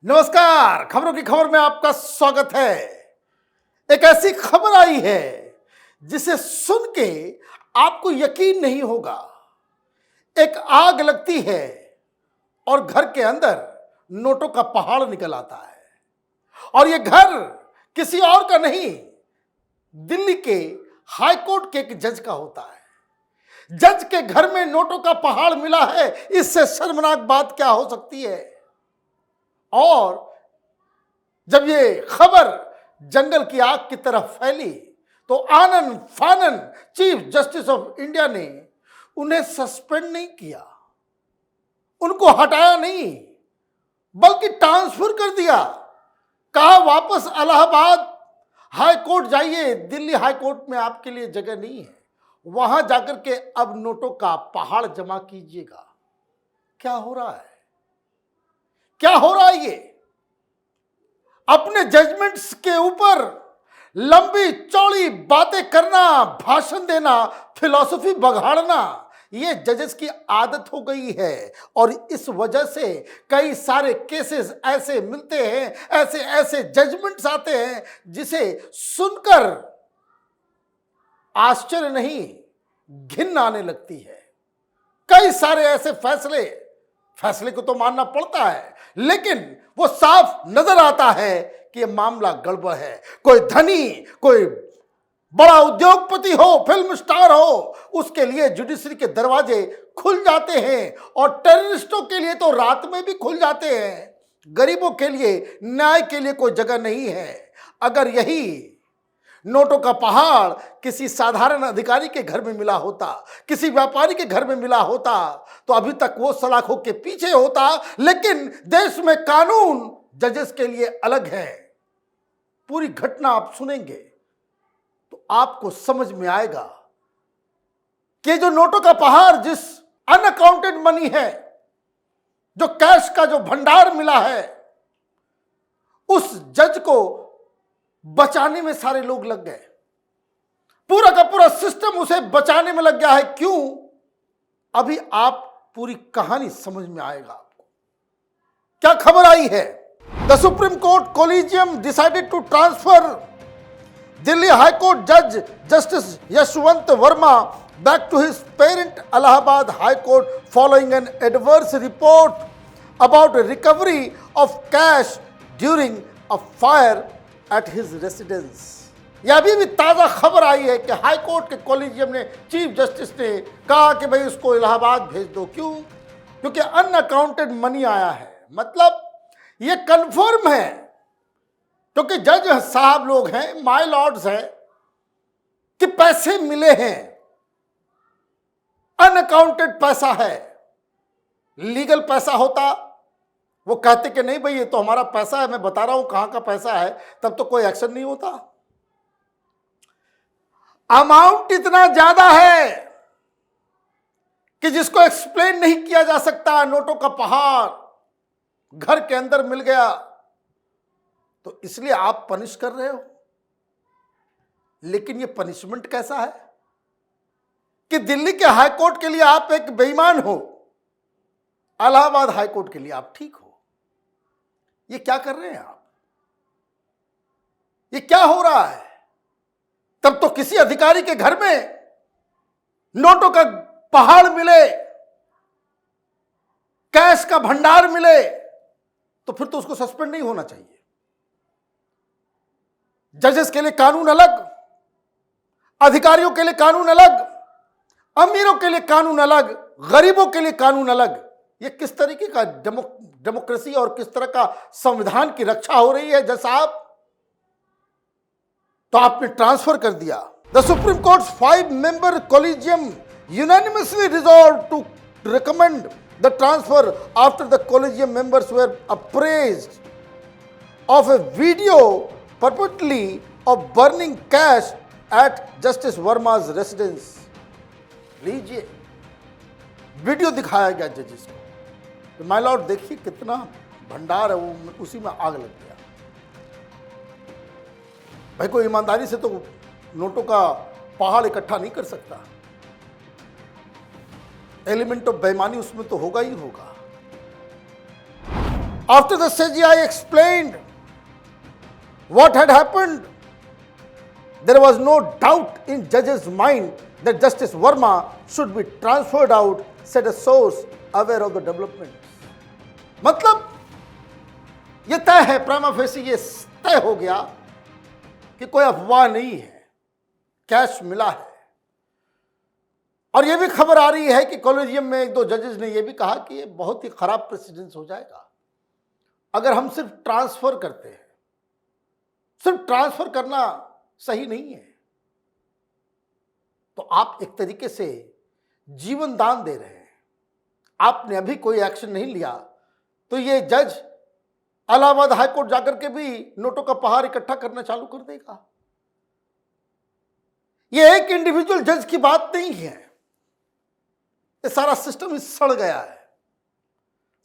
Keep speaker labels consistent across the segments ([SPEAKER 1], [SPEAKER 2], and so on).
[SPEAKER 1] नमस्कार। खबरों की खबर में आपका स्वागत है। एक ऐसी खबर आई है जिसे सुन के आपको यकीन नहीं होगा। एक आग लगती है और घर के अंदर नोटों का पहाड़ निकल आता है और यह घर किसी और का नहीं, दिल्ली के हाई कोर्ट के एक जज का होता है। जज के घर में नोटों का पहाड़ मिला है, इससे शर्मनाक बात क्या हो सकती है। और जब ये खबर जंगल की आग की तरफ फैली तो आनन फानन चीफ जस्टिस ऑफ इंडिया ने उन्हें सस्पेंड नहीं किया, उनको हटाया नहीं, बल्कि ट्रांसफर कर दिया। कहा वापस इलाहाबाद हाई कोर्ट जाइए, दिल्ली हाई कोर्ट में आपके लिए जगह नहीं है, वहां जाकर के अब नोटों का पहाड़ जमा कीजिएगा। क्या हो रहा है, क्या हो रहा है? ये अपने जजमेंट्स के ऊपर लंबी चौड़ी बातें करना, भाषण देना, फिलॉसफी बघाड़ना, ये जजेस की आदत हो गई है। और इस वजह से कई सारे केसेस ऐसे मिलते हैं, ऐसे ऐसे जजमेंट्स आते हैं जिसे सुनकर आश्चर्य नहीं, घिन आने लगती है। कई सारे ऐसे फैसले को तो मानना पड़ता है, लेकिन वो साफ नजर आता है कि ये मामला गड़बड़ है। कोई धनी, कोई बड़ा उद्योगपति हो, फिल्म स्टार हो, उसके लिए जुडिशरी के दरवाजे खुल जाते हैं और टेररिस्टों के लिए तो रात में भी खुल जाते हैं। गरीबों के लिए, न्याय के लिए कोई जगह नहीं है। अगर यही नोटों का पहाड़ किसी साधारण अधिकारी के घर में मिला होता, किसी व्यापारी के घर में मिला होता, तो अभी तक वो सलाखों के पीछे होता। लेकिन देश में कानून जजेस के लिए अलग है। पूरी घटना आप सुनेंगे तो आपको समझ में आएगा कि जो नोटों का पहाड़, जिस अनअकाउंटेड मनी है, जो कैश का जो भंडार मिला है, उस जज को बचाने में सारे लोग लग गए। पूरा का पूरा सिस्टम उसे बचाने में लग गया है। क्यों? अभी आप पूरी कहानी समझ में आएगा आपको। क्या खबर आई है? The supreme court collegium decided to transfer Delhi high court जज justice Yashwant Varma back to his parent Allahabad High Court following an adverse report about a recovery of cash during a fire at his residence। यह अभी भी ताज़ा खबर आई है कि high court के कॉलेजियम ने, चीफ जस्टिस ने कहा कि भाई उसको इलाहाबाद भेज दो। क्यों? क्योंकि अनअकाउंटेड मनी आया है। मतलब ये कंफर्म है, क्योंकि जज साहब लोग हैं, माय लॉर्ड्स हैं, कि पैसे मिले हैं, अनअकाउंटेड पैसा है। लीगल पैसा होता, वो कहते कि नहीं भाई ये तो हमारा पैसा है, मैं बता रहा हूं कहां का पैसा है, तब तो कोई एक्शन नहीं होता। अमाउंट इतना ज्यादा है कि जिसको एक्सप्लेन नहीं किया जा सकता। नोटों का पहाड़ घर के अंदर मिल गया, तो इसलिए आप पनिश कर रहे हो। लेकिन ये पनिशमेंट कैसा है कि दिल्ली के हाई कोर्ट के लिए आप एक बेईमान हो, इलाहाबाद हाई कोर्ट के लिए आप ठीक हो। ये क्या कर रहे हैं आप? ये क्या हो रहा है? तब तो किसी अधिकारी के घर में नोटों का पहाड़ मिले, कैश का भंडार मिले, तो फिर तो उसको सस्पेंड नहीं होना चाहिए। जजेस के लिए कानून अलग, अधिकारियों के लिए कानून अलग, अमीरों के लिए कानून अलग, गरीबों के लिए कानून अलग। ये किस तरीके का डेमोक्रेसी और किस तरह का संविधान की रक्षा हो रही है जज साहब? तो आपने ट्रांसफर कर दिया। The supreme court 5-member collegium unanimously resolved to recommend the transfer after the collegium members were appraised of a video purportedly of burning cash at Justice Verma's residence। लीजिए, वीडियो दिखाया गया जजेस को, तो माय लॉर्ड देखिए कितना भंडार है, वो उसी में आग लग गया। भाई कोई ईमानदारी से तो नोटों का पहाड़ इकट्ठा नहीं कर सकता। एलिमेंट ऑफ बेईमानी उसमें तो होगा ही होगा। After the CGI explained what had happened, there was no doubt in judge's mind that Justice Verma should be transferred out, said a source aware of the development. मतलब ये तय है, प्राइमा फेसी ये तय हो गया कि कोई अफवाह नहीं है, कैश मिला है। और ये भी खबर आ रही है कि कॉलेजियम में एक दो जजेस ने ये भी कहा कि ये बहुत ही खराब प्रेसिडेंस हो जाएगा अगर हम सिर्फ ट्रांसफर करते हैं। सिर्फ ट्रांसफर करना सही नहीं है। तो आप एक तरीके से जीवन दान दे रहे हैं। आपने अभी कोई एक्शन नहीं लिया तो ये जज इलाहाबाद हाईकोर्ट जाकर के भी नोटों का पहाड़ इकट्ठा करना चालू कर देगा। ये एक इंडिविजुअल जज की बात नहीं है, ये सारा सिस्टम ही सड़ गया है।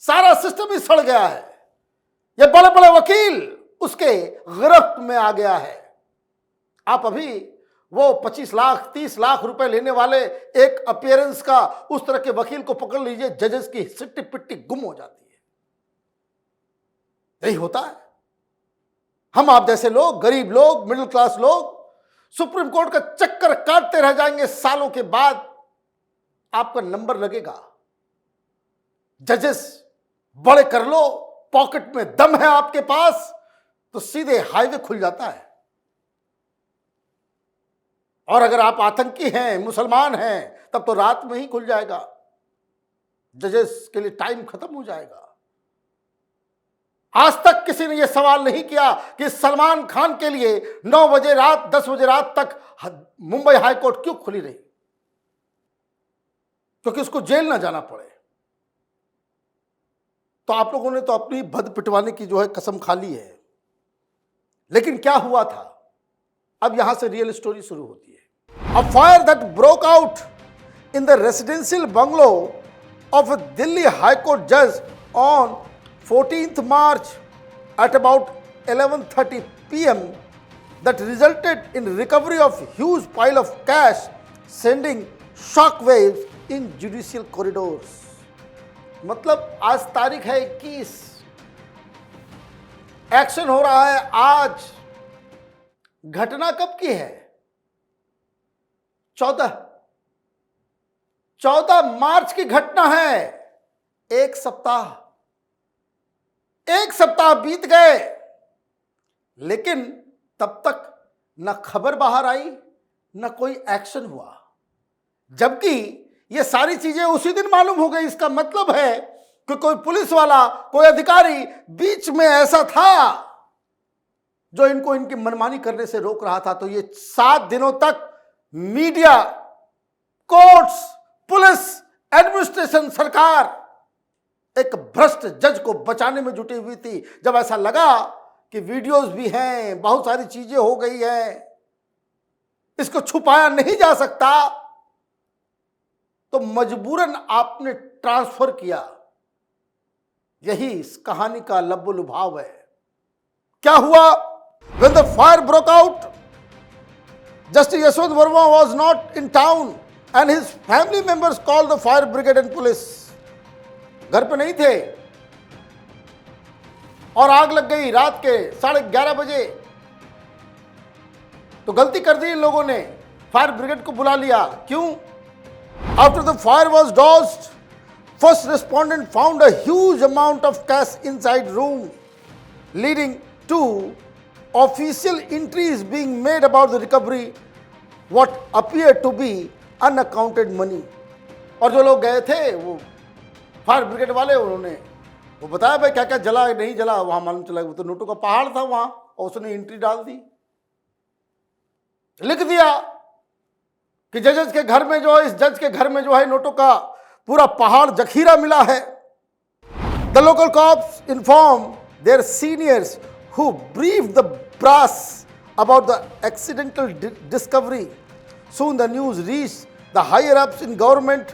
[SPEAKER 1] सारा सिस्टम ही सड़ गया है। ये बड़े बड़े वकील उसके गिरफ्त में आ गया है। आप अभी वो 25 लाख 30 लाख रुपए लेने वाले एक अपीयरेंस का उस तरह के वकील को पकड़ लीजिए, जजेस की सिट्टी पिट्टी गुम हो जाती है। यही होता है। हम आप जैसे लोग, गरीब लोग, मिडिल क्लास लोग सुप्रीम कोर्ट का चक्कर काटते रह जाएंगे। सालों के बाद आपका नंबर लगेगा। जजेस बड़े कर लो, पॉकेट में दम है आपके पास तो सीधे हाईवे खुल जाता है। और अगर आप आतंकी हैं, मुसलमान हैं, तब तो रात में ही खुल जाएगा। जजेस के लिए टाइम खत्म हो जाएगा। आज तक किसी ने यह सवाल नहीं किया कि सलमान खान के लिए 9 बजे रात 10 बजे रात तक मुंबई हाईकोर्ट क्यों खुली रही, क्योंकि उसको जेल ना जाना पड़े। तो आप लोगों ने तो अपनी भद पिटवाने की जो है कसम खा ली है। लेकिन क्या हुआ था, अब यहां से रियल स्टोरी शुरू होती है। A fire that broke out in the residential bungalow of a Delhi high court जज on 14th March at about 11:30 p.m. that resulted in recovery of huge pile of cash, sending shockwaves in judicial corridors. मतलब आज तारीख है 21, action हो रहा है आज। घटना कब की है? 14 मार्च की घटना है। एक सप्ताह बीत गए, लेकिन तब तक न खबर बाहर आई न कोई एक्शन हुआ, जबकि ये सारी चीजें उसी दिन मालूम हो गई। इसका मतलब है कि कोई पुलिस वाला, कोई अधिकारी बीच में ऐसा था जो इनको इनकी मनमानी करने से रोक रहा था। तो ये 7 दिनों तक मीडिया, कोर्ट्स, पुलिस, एडमिनिस्ट्रेशन, सरकार एक भ्रष्ट जज को बचाने में जुटी हुई थी। जब ऐसा लगा कि वीडियोस भी हैं, बहुत सारी चीजें हो गई हैं, इसको छुपाया नहीं जा सकता, तो मजबूरन आपने ट्रांसफर किया। यही इस कहानी का लब्बो लुभाव है। क्या हुआ? When the fire broke out, Justice Yashwant Verma was not in town and his family members called the fire brigade and police. घर पे नहीं थे और आग लग गई रात के 11:30 बजे। तो गलती कर दी इन लोगों ने, फायर ब्रिगेड को बुला लिया। क्यों? After the fire was doused, first respondent found a huge amount of cash inside room, leading to official entries being made about the recovery what appear to be unaccounted money. और जो लोग गए थे वो फायर ब्रिगेड वाले, उन्होंने वो बताया भाई क्या क्या जला नहीं जला। वहां मालूम चला वो तो नोटों का पहाड़ था वहां, और उसने एंट्री डाल दी, लिख दिया कि जजेस के घर में जो है, इस जज के घर में जो है नोटों का पूरा पहाड़ जखीरा मिला है। The local cops inform their seniors who brief the brass about the accidental discovery. Soon the news reached the higher ups in government,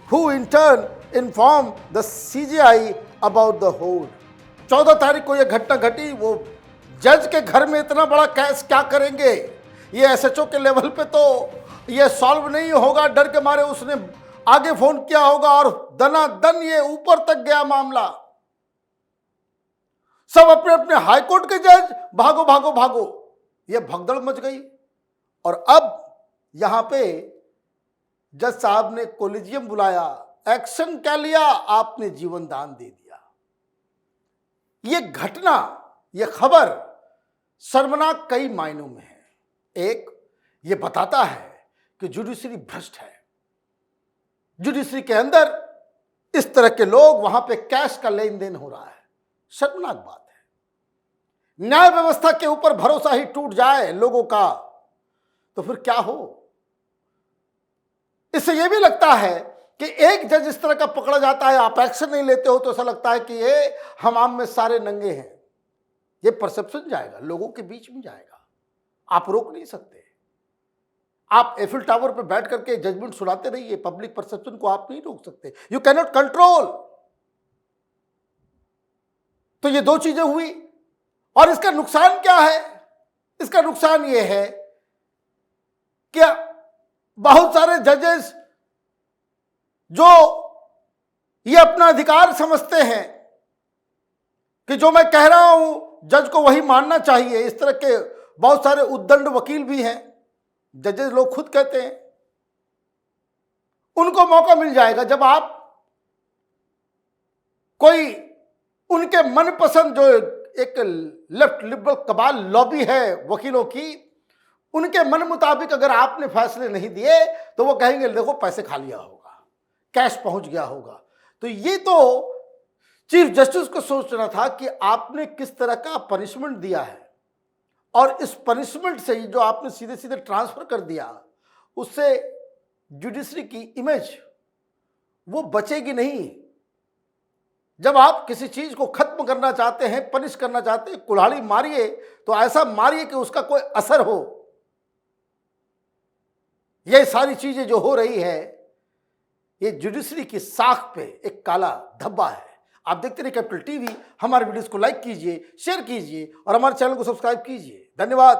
[SPEAKER 1] who in turn informed the CGI about the hold. 14 तारीख को यह घटना घटी। वो जज के घर में इतना बड़ा केस क्या करेंगे? ये एसएचओ के लेवल पे तो ये सॉल्व नहीं होगा। डर के मारे उसने आगे फोन किया होगा और दनादन ये ऊपर तक गया मामला। सब अपने अपने हाईकोर्ट के जज, भागो भागो भागो, ये भगदड़ मच गई। और अब यहां पे जज साहब ने कोलिजियम बुलाया, एक्शन क्या लिया, आपने जीवन दान दे दिया। ये घटना, ये खबर शर्मनाक कई मायनों में है। एक, ये बताता है कि जुडिशरी भ्रष्ट है। जुडिशरी के अंदर इस तरह के लोग, वहां पे कैश का लेन देन हो रहा है, शर्मनाक बात है। न्याय व्यवस्था के ऊपर भरोसा ही टूट जाए लोगों का तो फिर क्या हो। इससे यह भी लगता है कि एक जज इस तरह का पकड़ा जाता है, आप एक्शन नहीं लेते हो तो ऐसा लगता है कि ये हमाम में सारे नंगे हैं। ये परसेप्शन जाएगा, लोगों के बीच में जाएगा, आप रोक नहीं सकते। आप एफिल टावर पर बैठ करके जजमेंट सुनाते रहिए, पब्लिक परसेप्शन को आप नहीं रोक सकते, यू कैन नॉट कंट्रोल। तो ये दो चीजें हुई और इसका नुकसान क्या है? इसका नुकसान ये है कि बहुत सारे जजेस जो ये अपना अधिकार समझते हैं कि जो मैं कह रहा हूं जज को वही मानना चाहिए, इस तरह के बहुत सारे उद्दंड वकील भी हैं, जजेस लोग खुद कहते हैं। उनको मौका मिल जाएगा जब आप कोई उनके मनपसंद, जो एक लेफ्ट लिबरल कबाल लॉबी है वकीलों की, उनके मन मुताबिक अगर आपने फैसले नहीं दिए तो वो कहेंगे देखो पैसे खा लिया होगा, कैश पहुंच गया होगा। तो ये तो चीफ जस्टिस को सोचना था कि आपने किस तरह का पनिशमेंट दिया है, और इस पनिशमेंट से जो आपने सीधे सीधे ट्रांसफर कर दिया, उससे जुडिशरी की इमेज वो बचेगी नहीं। जब आप किसी चीज को खत्म करना चाहते हैं, पनिश करना चाहते हैं, कुल्हाड़ी मारिए तो ऐसा मारिए कि उसका कोई असर हो। ये सारी चीजें जो हो रही है, ये जुडिशरी की साख पे एक काला धब्बा है। आप देखते रहिए कैपिटल टीवी। हमारे वीडियोस को लाइक कीजिए, शेयर कीजिए और हमारे चैनल को सब्सक्राइब कीजिए। धन्यवाद।